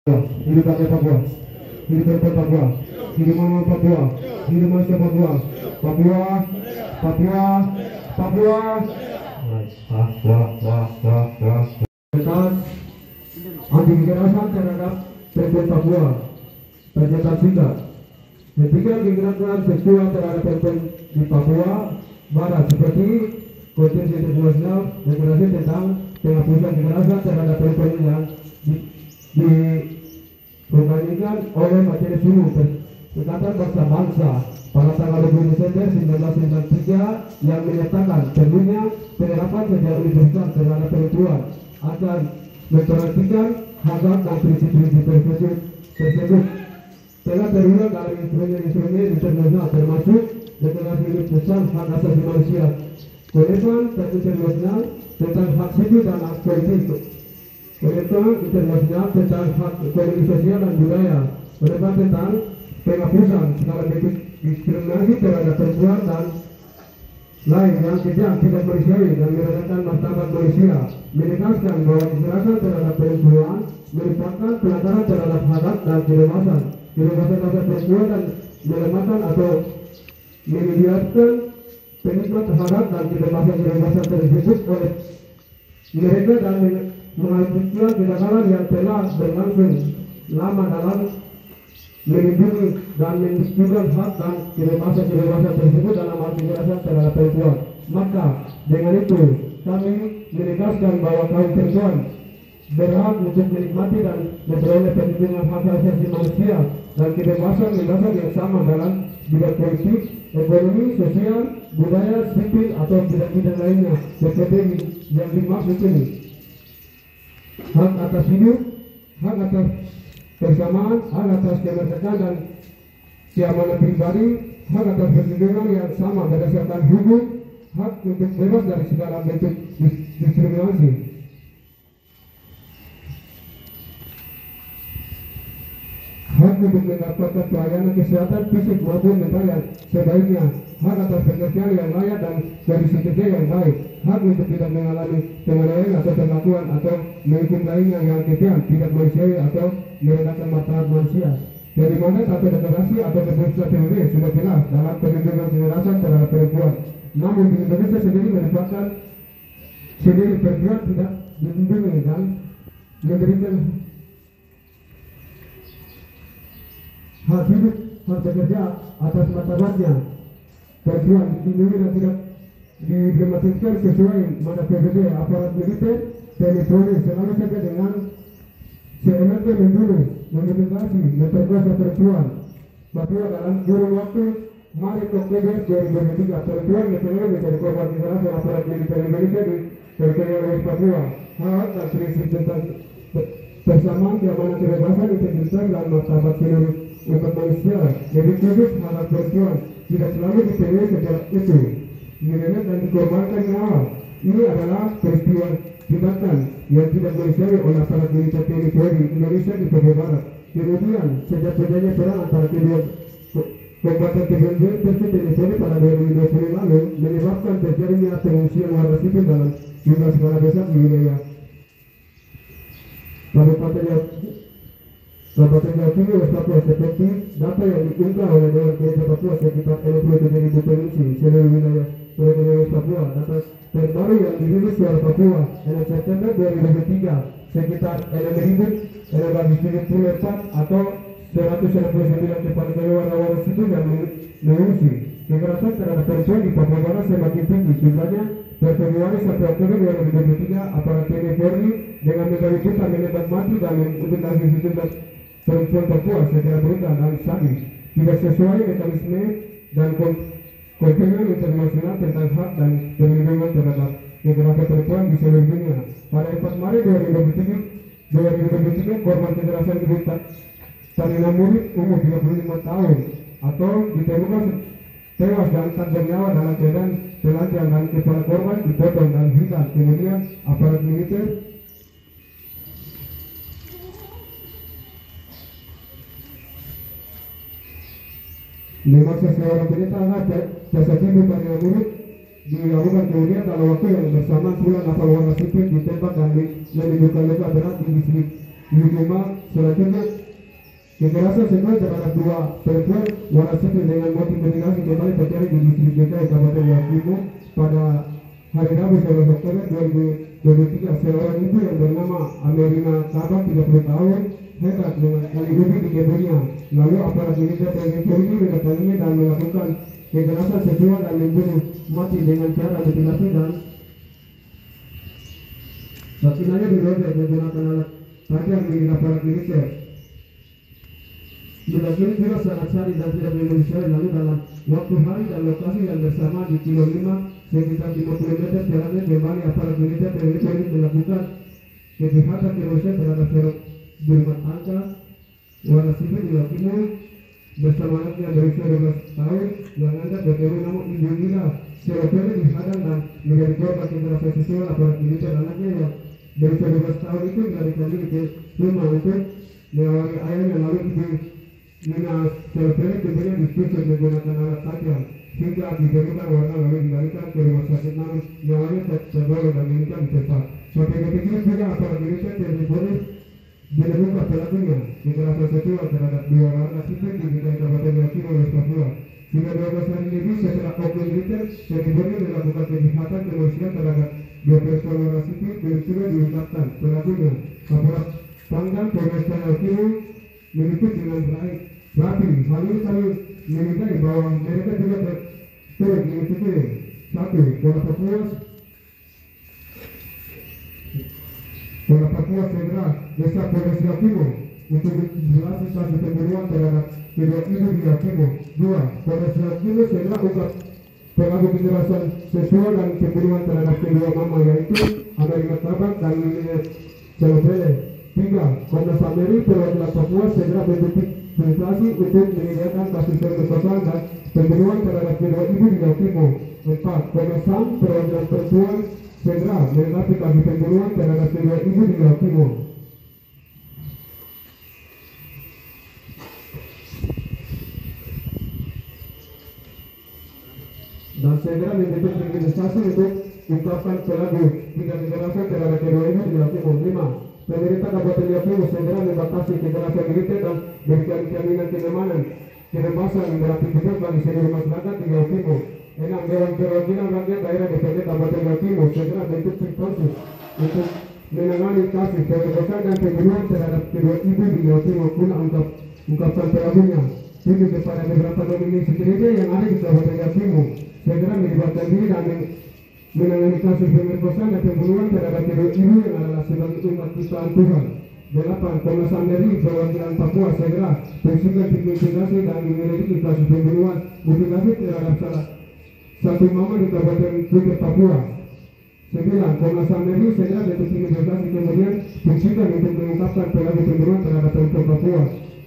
Hidup rakyat Papua, hidup rakyat Papua, hidup mama Papua, hidup manusia Papua, Papua, Papua, Papua. Atas anti kekerasan terhadap perempuan Papua, pernyataan singkat. Ketiga, kekerasan seksual terhadap perempuan di Papua Barat seperti Konvensi Internasional Deklarasi tentang penghapusan kekerasan terhadap perempuan yang diprogramkan oleh Majelis Umum Perserikatan Bangsa-Bangsa pada tanggal 20 Desember 1993 yang menyatakan perlunya penerapan secara universal terhadap perempuan akan memperhatikan hak-hak dan prinsip-prinsip tersebut telah terlihat dalam instrumen-instrumen internasional termasuk Deklarasi Universal Hak Asasi Manusia, Konvensi Internasional tentang Hak Sipil dan Hak Politik, Konvensi Internasional tentang Hak Ekonomi Sosial dan Budaya, Konvensi tentang penghapusan segala bentuk diskriminasi terhadap perempuan dan lain yang kejam, tidak manusiawi dan merendahkan martabat manusia, menegaskan bahwa kekerasan terhadap perempuan merupakan pelanggaran terhadap hak dan kebebasan dasar perempuan dan melemahkan atau membiarkan penikmat hak dan kebebasan tersebut oleh mereka dan menghapuskan kegagalan yang telah berlangsung lama dalam melindungi dan menunjukkan hak dan kebebasan tersebut dalam hal kekerasan terhadap perempuan. Maka dengan itu kami menegaskan bahwa kaum perempuan berhak untuk menikmati dan memperoleh perlindungan hak asasi manusia dan kebebasan mendasar yang sama dalam bidang politik, ekonomi, sosial, budaya, sipil atau bidang-bidang lainnya seperti yang dimaksud ini. Hak atas hidup, hak atas persamaan, hak atas kemerdekaan dan keamanan pribadi, hak atas perlindungan yang sama berdasarkan hukum, hak untuk bebas dari segala bentuk diskriminasi. Hak untuk mendapatkan pelayanan kesehatan fisik maupun mental yang sebaiknya, hak atas pekerjaan yang layak dan kondisi kerja yang baik, hak untuk tidak mengalami penganiayaan atau perlakuan atau menghukum lainnya yang kejam, tidak manusiawi atau merendahkan martabat manusia. Dari mana satu deklarasi atau keputusan PBB sudah jelas dalam perlindungan kekerasan terhadap perempuan. Namun di Indonesia sendiri merupakan sendiri perempuan tidak dilindungi dan memberikan hak hidup, hak bekerja atas martabatnya. Perempuan dilindungi dan tidak diimplementasikan sesuai mana PBB, aparat militer, TNI Polri selalu saja dengan seenaknya membunuh, meminimalisasi, memperkosa perempuan. Papua dalam kurun waktu Maret Oktober 2023 perempuan dipenuhi menjadi korban kekerasan aparat militer Indonesia di teritorial West Papua. Hak dan prinsip tentang persamaan, keamanan, kebebasan, integritas dan martabat seluruh umat manusia, lebih khusus hak perempuan tidak selalu dipenuhi secara itu, direndah dan dikorbankan nyawa. Ini adalah peristiwa tindakan yang tidak manusiawi oleh aparat militer TNI Polri Indonesia di Papua Barat. Kemudian sejak terjadinya perang antara kedua kombatan kebencian versi TNI Polri pada 2020 lalu menyebabkan terjadinya pengungsian warga sipil dalam jumlah skala besar di wilayah Kabupaten Jawa Timur, West Papua, seperti data yang diunggah oleh Dewan Gereja Papua sekitar 67.000 pengungsi seluruh wilayah teritorial West Papua. Data terbaru yang dirilis Suara Papua 6 September 2023 sekitar 6.674 atau 169 kepala keluarga warga sipil yang mengungsi. Kekerasan terhadap perempuan di Papua Barat semakin tinggi. Jumlahnya per Februari sampai Oktober 2023 aparat TNI Polri dengan menggabungkan menembak mati dan mengundurkan sejumlah perempuan Papua secara brutal dan sadis, tidak sesuai mekanisme dan konvensi internasional tentang hak dan perlindungan terhadap kekerasan perempuan di seluruh dunia. Pada 4 Maret 2023 korban kekerasan ibu Tanina Murid umur 35 tahun atau ditemukan tewas dan tak bernyawa dalam keadaan telanjang dan kepala korban dipotong dan hitam. Kemudian aparat militer memaksa seorang wanita agar jasad ibu Tanina Murid dilakukan kemudian dalam waktu yang bersamaan pula 8 warga sipil ditembak dan menimbulkan luka berat di distrik Yunima Selanjutnya, kekerasan seksual terhadap dua perempuan warga sipil dengan motif mutilasi kembali terjadi di distrik DKI Kabupaten Yakimu pada hari Rabu 11 Oktober 2023. Seorang ibu yang bernama Amerina Kaba 30 tahun hebat dengan kali ubi di kebunnya. Lalu aparat militer TNI Polri mendatanginya dan melakukan kekerasan seksual dan membunuh mati dengan cara mutilasi dan sakinanya dirodek menggunakan alat tajam milik aparat militer. Dilakukan juga sangat sari dan tidak manusiawi. Lalu dalam waktu hari dan lokasi yang bersama di kilo 5 sekitar 50 meter jaraknya kembali aparat militer TNI Polri melakukan kejahatan kemanusiaan terhadap berumah tangga warga sipil di Yakimu bersama anaknya berusia 12 tahun yang anda bertemu namun ibu Nila Seropele dihadang dan menjadi korban kekerasan seksual aparat militer. Anaknya yang berusia 12 tahun itu melarikan diri ke rumah untuk mengawali ayahnya. Lalu ibu Nina Seropele kemudian ditusuk menggunakan alat tajam hingga diberikan warna lalu dilarikan ke rumah sakit namun nyawanya tergolong dan meninggal di tempat. Sampai detik ini juga aparat militer TNI Polri menemukan pelakunya kekerasan seksual terhadap dua warga sipil di DKI Kabupaten Yakimu, West Papua. Hingga 12 hari lebih setelah oknum militer TNI Polri melakukan kejahatan kemanusiaan terhadap dua perempuan warga sipil belum juga diungkapkan pelakunya. Kapolres Pangdam Polresta Yakimu menuntut dengan baik rapi. Hal ini kami menilai bahwa mereka juga turut mengikuti 1. Polda Papua segera desa Polres Yakimu untuk menjelaskan kasus pembunuhan terhadap kedua ibu di Yakimu. 2. Polres Yakimu segera ungkap pelaku kekerasan seksual dan pembunuhan terhadap kedua mama yaitu Amerina Tabak dan Nina Seropele. 3. Komnas Ameri perwakilan Papua segera bentuk investigasi untuk menyelesaikan kasus pemerkosaan dan pembunuhan terhadap kedua ibu di Yakimu. 4. Komnas HAM perwakilan perempuan segera melengkapi kasus pembunuhan terhadap kedua ibu di Yakimu. Dan segera membentuk organisasi untuk ungkapkan pelaku tindak kekerasan terhadap kedua ibu di Yakimu. 5. Pemerintah Kabupaten Yakimu segera membatasi kekerasan militer dan berikan jaminan kebebasan beraktivitas bagi seluruh masyarakat di Yakimu. 6. Dewan Perwakilan Rakyat Daerah DPD Kabupaten Yakimu segera bentuk tim khusus untuk menangani kasus pemerkosaan dan pembunuhan terhadap kedua ibu di Yakimu guna ungkapkan pelakunya. 7. Kepada beberapa nominasi gereja yang ada di Kabupaten Yakimu segera melibatkan diri dan menangani kasus pemerkosaan dan pembunuhan terhadap kedua ibu yang adalah sebagai umat ciptaan Tuhan. 8. Komnas Ameri perwakilan Papua segera fungsikan tim investigasi dan menyelidiki kasus pembunuhan mutilasi terhadap salah satu mama di Kabupaten Kutai Papua. 9. Komnas Ameri segera bentuk tim investigasi kemudian fungsikan untuk mengungkapkan pelaku pembunuhan terhadap perempuan Papua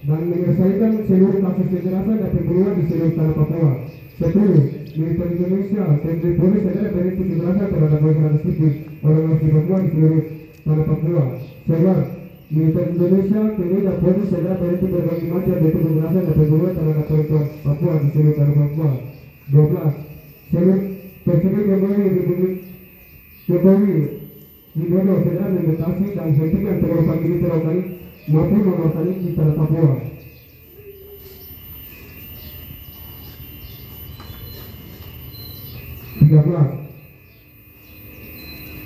dan menyelesaikan seluruh kasus kekerasan dan pembunuhan di seluruh tanah Papua. 10. Militer Indonesia TNI Polri segera berhenti kekerasan terhadap masyarakat sipil orang asli Papua di seluruh tanah Papua. 11. Militer Indonesia TNI dan Polri segera berhenti berbagai macam bentuk kekerasan dan pembunuhan terhadap perempuan Papua di seluruh tanah Papua. 12. Presiden Republik Widodo segera membatasi dan hentikan pengerusakan militer organik maupun non-organik di tanah Papua. 13.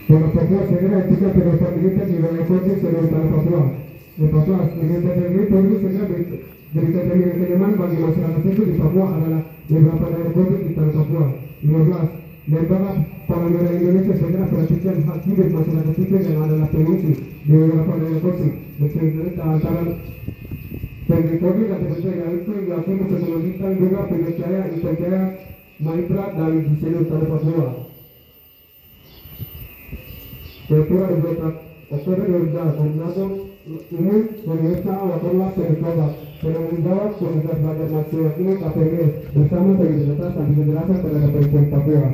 Polda Papua segera hentikan pengerusakan militer di wilayah konflik seluruh tanah Papua. 14. Militer TNI Polri segera berikan jaminan keamanan bagi masyarakat sipil di Papua adalah beberapa daerah konflik di tanah Papua. 15. Lembaga Palang Merah Indonesia segera perhatikan hak hidup masyarakat sipil yang adalah pengungsi di beberapa daerah konflik. Bercerita antara TNI Polri dan TNI yang itu Yakimu melanjutkan juga Pemecaya, Interjaya, Maipra dan di seluruh tanah Papua. Ketua 24 Oktober 2000 Koordinator Umum Pemirsa Wakorlas Penikoba penanggung jawab Komunitas Belajar Nasional ini KPM bersama sebagai data sampai penjelasan terhadap perempuan Papua.